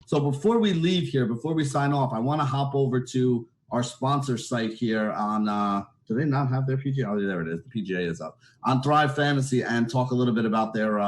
So before we leave here, before we sign off, I want to hop over to our sponsor site here on do they not have their PGA? Oh, there it is. The PGA is up on Thrive Fantasy and talk a little bit about their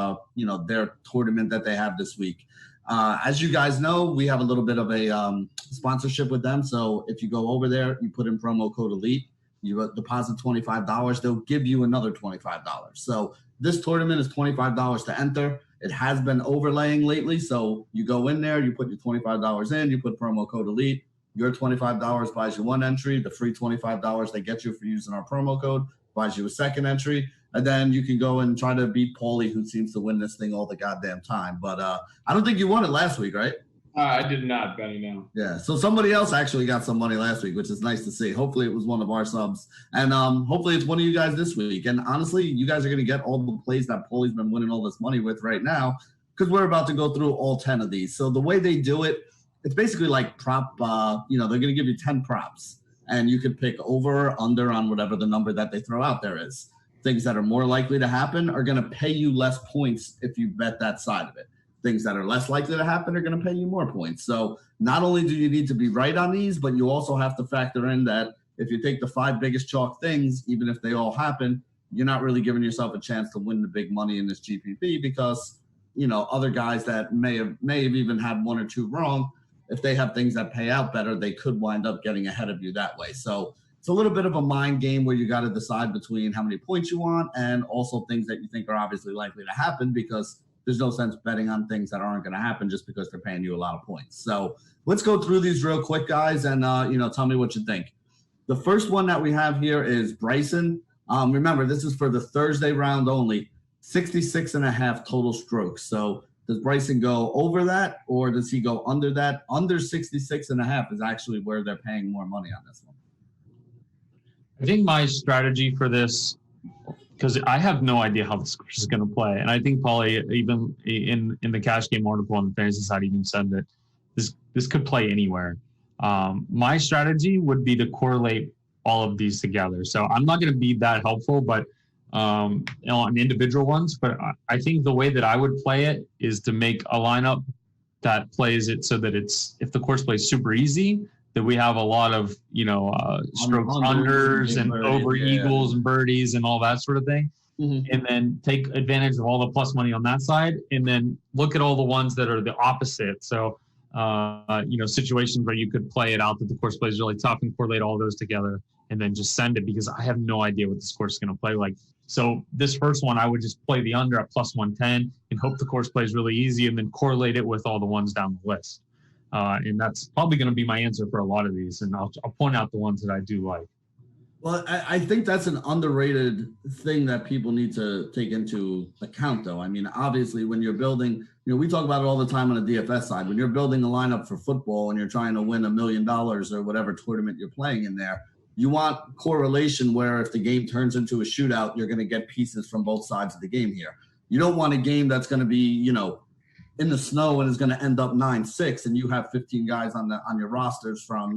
their tournament that they have this week. As you guys know, we have a little bit of a sponsorship with them. So if you go over there, you put in promo code ELITE, you deposit $25, they'll give you another $25. So this tournament is $25 to enter. It has been overlaying lately. So you go in there, you put your $25 in, you put promo code ELITE. Your $25 buys you one entry. The free $25 they get you for using our promo code buys you a second entry. And then you can go and try to beat Paulie, who seems to win this thing all the goddamn time. But I don't think you won it last week, right? I did not, Benny, no. Yeah, so somebody else actually got some money last week, which is nice to see. Hopefully it was one of our subs. And hopefully it's one of you guys this week. And honestly, you guys are going to get all the plays that Paulie's been winning all this money with right now because we're about to go through all 10 of these. So the way they do it, it's basically like prop, they're going to give you 10 props. And you could pick over or under on whatever the number that they throw out there is. Things that are more likely to happen are going to pay you less points if you bet that side of it. Things that are less likely to happen are going to pay you more points. So not only do you need to be right on these, but you also have to factor in that if you take the 5 biggest chalk things, even if they all happen, you're not really giving yourself a chance to win the big money in this GPP because, other guys that may have even had 1 or 2 wrong, if they have things that pay out better, they could wind up getting ahead of you that way. So it's a little bit of a mind game where you got to decide between how many points you want and also things that you think are obviously likely to happen because there's no sense betting on things that aren't going to happen just because they're paying you a lot of points. So let's go through these real quick, guys, and, tell me what you think. The first one that we have here is Bryson. Remember, this is for the Thursday round only, 66.5 total strokes. So does Bryson go over that or does he go under that? Under 66.5 is actually where they're paying more money on this one. I think my strategy for this, because I have no idea how this course is going to play, and I think Paulie, even in the cash game article on the fantasy side, even said that this could play anywhere. My strategy would be to correlate all of these together. So I'm not going to be that helpful, but on individual ones. But I think the way that I would play it is to make a lineup that plays it so that if the course plays super easy, that we have a lot of, strokes unders and over eagles and birdies and all that sort of thing. Mm-hmm. And then take advantage of all the plus money on that side and then look at all the ones that are the opposite. So, situations where you could play it out that the course plays really tough and correlate all those together and then just send it because I have no idea what this course is going to play like. So this first one, I would just play the under at plus 110 and hope the course plays really easy and then correlate it with all the ones down the list. And that's probably going to be my answer for a lot of these. And I'll point out the ones that I do like. Well, I think that's an underrated thing that people need to take into account, though. I mean, obviously, when you're building, we talk about it all the time on the DFS side. When you're building a lineup for football and you're trying to win $1 million or whatever tournament you're playing in there, you want correlation where if the game turns into a shootout, you're going to get pieces from both sides of the game here. You don't want a game that's going to be, in the snow and is going to end up 9-6 and you have 15 guys on your rosters from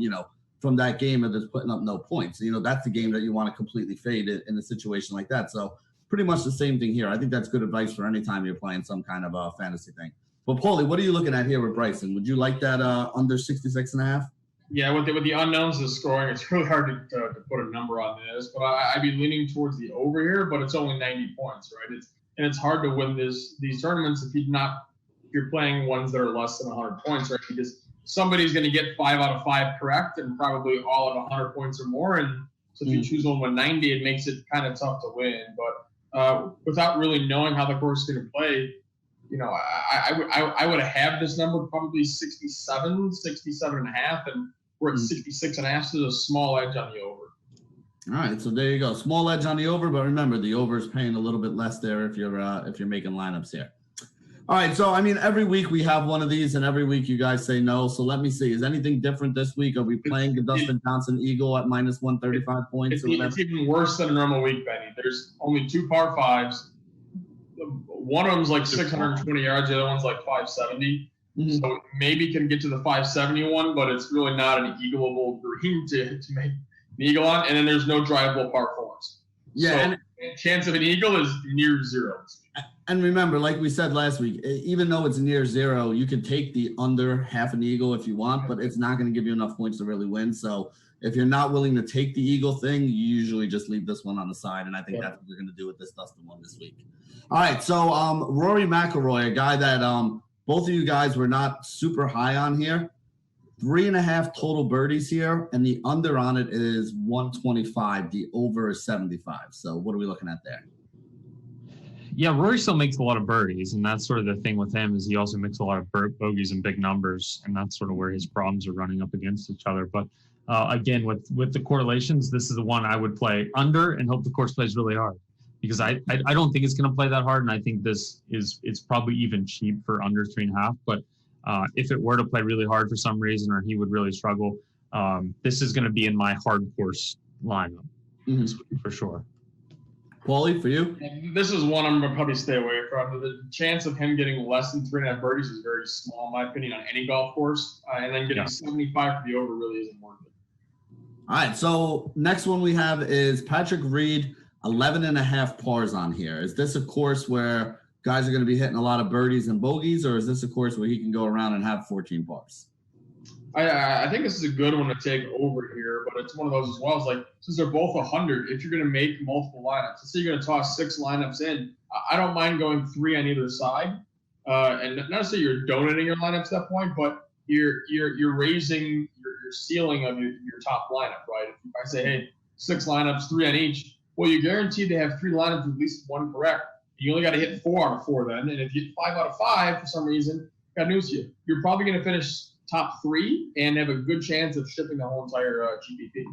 that game and that's putting up no points. That's the game that you want to completely fade in a situation like that. So pretty much the same thing here. I think that's good advice for any time you're playing some kind of a fantasy thing. But Paulie, what are you looking at here with Bryson? Would you like that under 66.5? Yeah, with the unknowns of scoring, it's really hard to put a number on this, but I'd be leaning towards the over here, but it's only 90 points, right? It's hard to win these tournaments if you're playing ones that are less than 100 points, right? Because somebody's going to get 5 out of 5 correct and probably all at 100 points or more. And so if you choose one with 90, it makes it kind of tough to win. But without really knowing how the course is going to play, I would have this number probably 67.5, and we're at 66.5, so there's a small edge on the over. All right, so there you go. Small edge on the over, but remember the over is paying a little bit less there if you're making lineups here. All right, so, every week we have one of these, and every week you guys say no. So let me see. Is anything different this week? Are we playing the Dustin Johnson Eagle at minus 135 points? It's even worse than a normal week, Benny. There's only 2 par 5s. One of them's like 620 yards. The other one's like 570. Mm-hmm. So maybe can get to the 571, but it's really not an eagleable green to make an eagle on. And then there's no drivable par 4s. Yeah, chance of an eagle is near zero. And remember, like we said last week, even though it's near zero, you can take the under half an eagle if you want, but it's not going to give you enough points to really win. So if you're not willing to take the eagle thing, you usually just leave this one on the side. And I think that's what we're going to do with this Dustin one this week. All right. So Rory McIlroy, a guy that both of you guys were not super high on here. 3.5 total birdies here, and the under on it is 125. The over is 75. So what are we looking at there? Yeah, Rory still makes a lot of birdies, and that's sort of the thing with him is he also makes a lot of bogeys and big numbers, and that's sort of where his problems are running up against each other. But again, with the correlations, this is the one I would play under and hope the course plays really hard, because I don't think it's going to play that hard, and I think it's probably even cheap for under 3.5. But if it were to play really hard for some reason, or he would really struggle, this is going to be in my hard course lineup for sure. Paulie, for you? This is one I'm going to probably stay away from. The chance of him getting less than 3.5 birdies is very small, in my opinion, on any golf course. And then getting 75 for the over really isn't worth it. All right, so next one we have is Patrick Reed, 11.5 pars on here. Is this a course where guys are going to be hitting a lot of birdies and bogeys, or is this a course where he can go around and have 14 pars? I think this is a good one to take over here, but it's one of those as well. It's like, since they're both 100, if you're going to make multiple lineups, let's say you're going to toss 6 lineups in, I don't mind going 3 on either side. And not to say you're donating your lineups at that point, but you're raising your ceiling of your top lineup, right? If I say, hey, 6 lineups, 3 on each, well, you're guaranteed to have 3 lineups with at least 1 correct. You only got to hit 4 out of 4 then. And if you hit 5 out of 5 for some reason, got news to you. You're probably going to finish top 3 and have a good chance of shipping the whole entire GPP.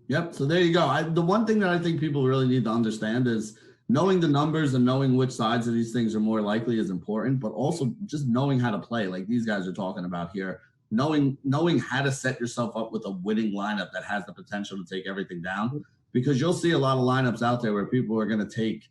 Yep. So there you go. The one thing that I think people really need to understand is knowing the numbers and knowing which sides of these things are more likely is important, but also just knowing how to play, like these guys are talking about here. Knowing how to set yourself up with a winning lineup that has the potential to take everything down, because you'll see a lot of lineups out there where people are going to take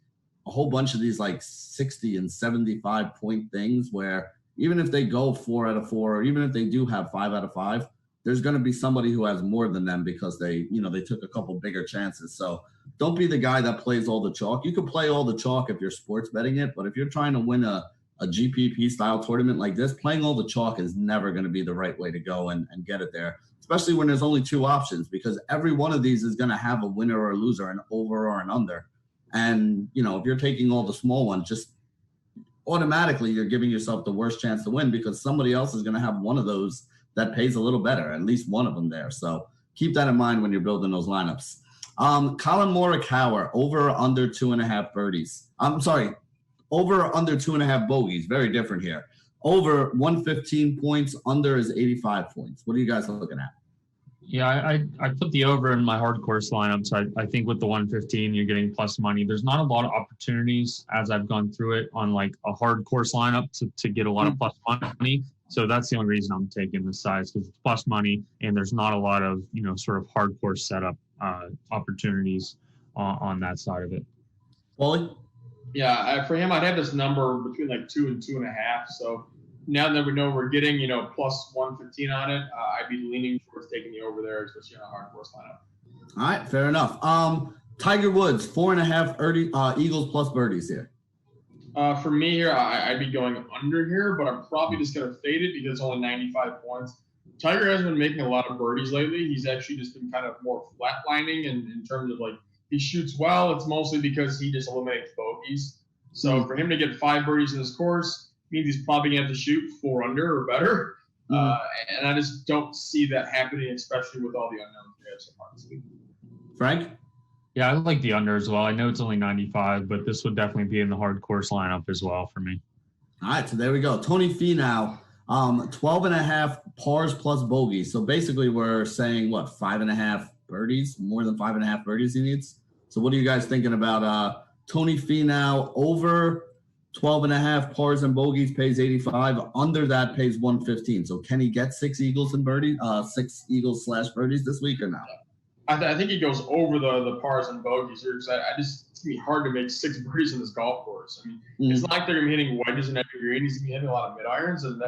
a whole bunch of these like 60 and 75 point things where even if they go 4 out of 4, or even if they do have 5 out of 5, there's going to be somebody who has more than them because they took a couple bigger chances. So don't be the guy that plays all the chalk. You can play all the chalk if you're sports betting it, but if you're trying to win a GPP style tournament like this, playing all the chalk is never going to be the right way to go and get it there, especially when there's only 2 options, because every one of these is going to have a winner or a loser, an over or an under. And, if you're taking all the small ones, just automatically you're giving yourself the worst chance to win because somebody else is going to have one of those that pays a little better, at least one of them there. So keep that in mind when you're building those lineups. Colin Morikawa, over or under 2.5 birdies. I'm sorry, over or under 2.5 bogeys. Very different here. Over 115 points, under is 85 points. What are you guys looking at? Yeah, I put the over in my hard course lineup. So I think with the 115, you're getting plus money. There's not a lot of opportunities as I've gone through it on like a hard course lineup to get a lot of plus money. So that's the only reason I'm taking this size, because it's plus money and there's not a lot of, sort of hard course setup opportunities on that side of it. Paulie? Yeah, for him, I'd have this number between like 2 and 2.5. So now that we know we're getting, plus 115 on it, I'd be leaning towards taking the over there, especially on a hard course lineup. All right, fair enough. Tiger Woods, 4.5 Eagles plus birdies here. For me here, I'd be going under here, but I'm probably just going to fade it because it's only 95 points. Tiger has been making a lot of birdies lately. He's actually just been kind of more flatlining in terms of like he shoots well. It's mostly because he just eliminates bogeys. So for him to get 5 birdies in this course means he's probably going to have to shoot 4 under or better. And I just don't see that happening, especially with all the unknowns we have so far this week. Frank? Yeah, I like the under as well. I know it's only 95, but this would definitely be in the hard course lineup as well for me. All right, so there we go. Tony Finau, 12.5 pars plus bogeys. So basically we're saying, 5.5 birdies, more than 5.5 birdies he needs. So what are you guys thinking about Tony Finau? Over 12.5 pars and bogeys pays 85. Under that pays 115. So can he get 6 Eagles and birdies, 6 Eagles / birdies this week or not? I think he goes over the pars and bogeys here because it's going to be hard to make 6 birdies in this golf course. I mean, it's not like they're going to be hitting wedges and every green. He's going to be hitting a lot of mid-irons, and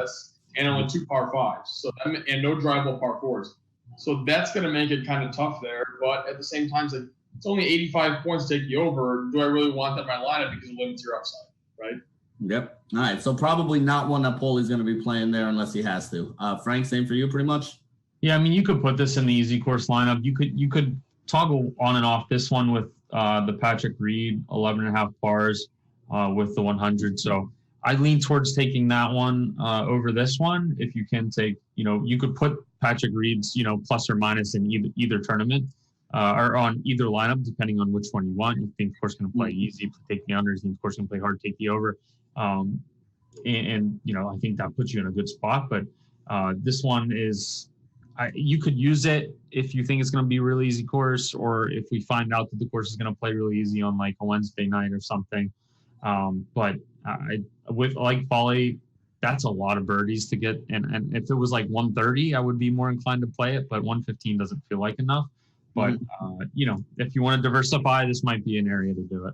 only 2 par 5s. So and no drivable par 4s. So that's going to make it kind of tough there. But at the same time, it's like it's only 85 points to take you over. Do I really want that in my lineup because it limits your upside, right? Yep. All right. So probably not one that Paulie's going to be playing there unless he has to. Frank, same for you, pretty much. Yeah, I mean, you could put this in the easy course lineup. You could toggle on and off this one with the Patrick Reed 11.5 bars with the 100. So I lean towards taking that one over this one. If you can take, you could put Patrick Reed's, plus or minus in either tournament or on either lineup, depending on which one you want. You think, of course, going to play easy, take the unders, and of course, going to play hard, take the over. And I think that puts you in a good spot. But this one is, you could use it if you think it's going to be a really easy course, or if we find out that the course is going to play really easy on like a Wednesday night or something. But with like Paulie, that's a lot of birdies to get. And if it was like 130, I would be more inclined to play it, but 115 doesn't feel like enough. But, if you want to diversify, this might be an area to do it.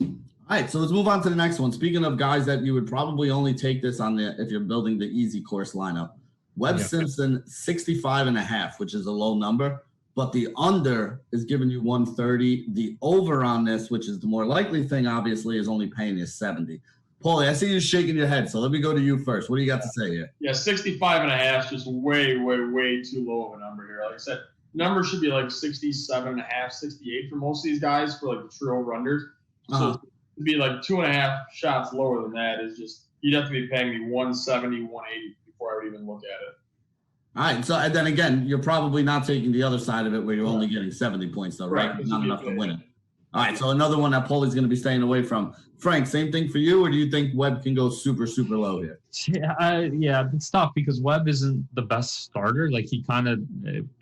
All right, so let's move on to the next one. Speaking of guys that you would probably only take this on if you're building the easy course lineup, Webb Simpson 65.5, which is a low number, but the under is giving you 130. The over on this, which is the more likely thing, obviously, is only paying you 70. Paulie, I see you shaking your head, so let me go to you first. What do you got to say here? Yeah, 65.5 is just way, way, way too low of a number here. Like I said, number should be like 67.5, 68 for most of these guys for like the true over-unders. So to be like 2.5 shots lower than that is just, you'd have to be paying me 170, 180 before I would even look at it. All right, so and then again, you're probably not taking the other side of it where you're only getting 70 points, though, right? Not enough to win it. All right, so another one that Paulie's going to be staying away from. Frank, same thing for you, or do you think Webb can go super, super low here? Yeah, it's tough because Webb isn't the best starter. Like he kind of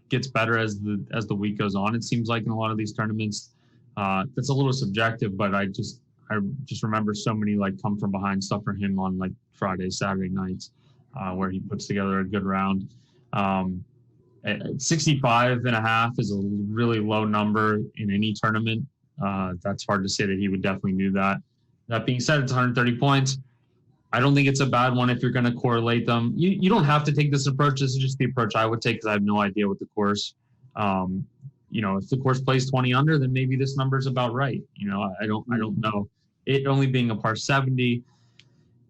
gets better as the week goes on. It seems like in a lot of these tournaments, that's a little subjective, but I just remember so many like come from behind stuff for him on like Friday, Saturday nights, where he puts together a good round. 65.5 is a really low number in any tournament. That's hard to say that he would definitely do that. That being said, it's 130 points. I don't think it's a bad one if you're going to correlate them. You don't have to take this approach. This is just the approach I would take because I have no idea what the course. If the course plays 20 under, then maybe this number is about right. I don't know. It only being a par 70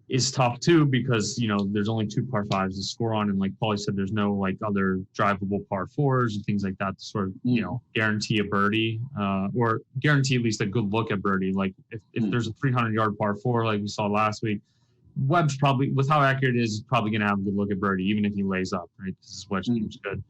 is tough too because there's only 2 par 5s to score on, and like Paulie said, there's no like other drivable par 4s and things like that to sort of guarantee a birdie or guarantee at least a good look at birdie. Like if there's a 300-yard par 4 like we saw last week, Webb's probably, with how accurate it is, probably going to have a good look at birdie even if he lays up, right? This is wedge seems good.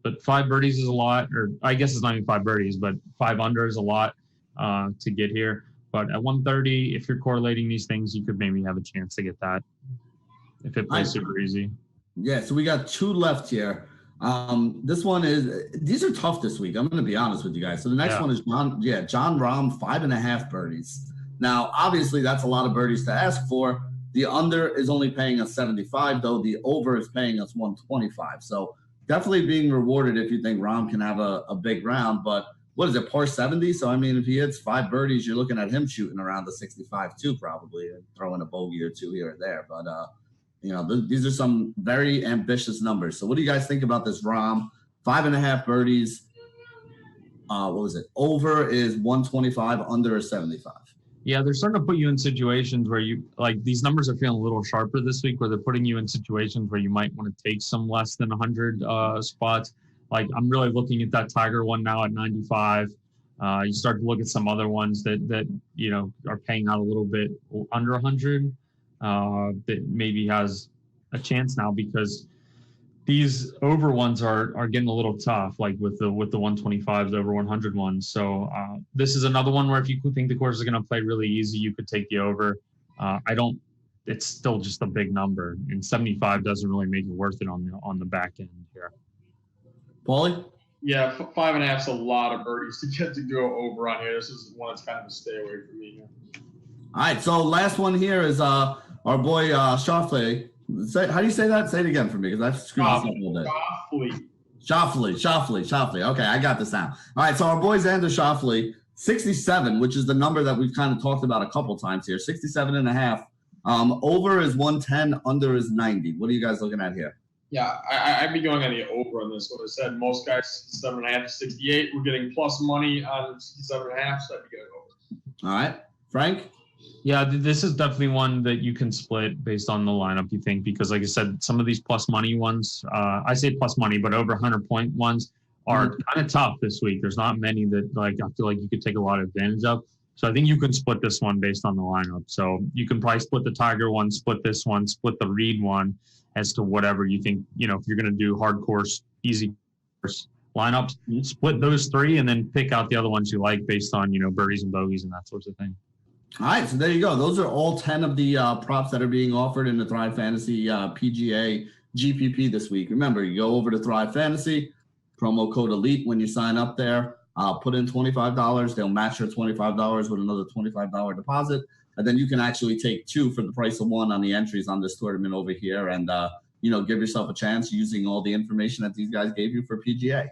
But 5 birdies is a lot, or I guess it's not even 5 birdies, but 5 under is a lot to get here. But at 130, if you're correlating these things, you could maybe have a chance to get that if it plays super easy. Yeah, so we got 2 left here. These are tough this week. I'm going to be honest with you guys. So the next one is John Rahm, 5.5 birdies. Now, obviously, that's a lot of birdies to ask for. The under is only paying us 75, though the over is paying us 125. So definitely being rewarded if you think Rahm can have a big round. But what is it, par 70? So, I mean, if he hits 5 birdies, you're looking at him shooting around the 65 too, probably, and throwing a bogey or 2 here or there. But, these are some very ambitious numbers. So what do you guys think about this Rahm? 5.5 birdies. Over is 125, under is 75. Yeah, they're starting to put you in situations where you like these numbers are feeling a little sharper this week, where they're putting you in situations where you might want to take some less than 100 spots. Like I'm really looking at that Tiger one now at 95. You start to look at some other ones that are paying out a little bit under 100 that maybe has a chance now because these over ones are getting a little tough, like with the 125s over 100 ones. So this is another one where if you think the course is going to play really easy, you could take the over. It's still just a big number, and 75 doesn't really make it worth it on the back end here. Paulie? Yeah, 5.5 is a lot of birdies to get to go over on here. This is one that's kind of a stay away from me here. All right, so last one here is our boy Schauffele. How do you say that? Say it again for me because I've screwed this up all day. Schauffele. Okay, I got this now. All right, so our boy Xander Schauffele, 67, which is the number that we've kind of talked about a couple times here, 67.5. Over is 110, under is 90. What are you guys looking at here? Yeah, I'd be going on the over on this one. I said most guys 7.5 to 68. We're getting plus money on 67.5, so I'd be going over. All right, Frank. Yeah, this is definitely one that you can split based on the lineup, you think, because like I said, some of these plus money ones, I say plus money, but over 100-point ones are kind of tough this week. There's not many that like I feel like you could take a lot of advantage of. So I think you can split this one based on the lineup. So you can probably split the Tiger one, split this one, split the Reed one as to whatever you think, if you're going to do hard course, easy course lineups, split those three and then pick out the other ones you like based on, birdies and bogeys and that sort of thing. All right, so there you go. Those are all 10 of the props that are being offered in the Thrive Fantasy PGA GPP this week. Remember, you go over to Thrive Fantasy, promo code ELITE when you sign up there. Put in $25. They'll match your $25 with another $25 deposit. And then you can actually take two for the price of one on the entries on this tournament over here and, give yourself a chance using all the information that these guys gave you for PGA.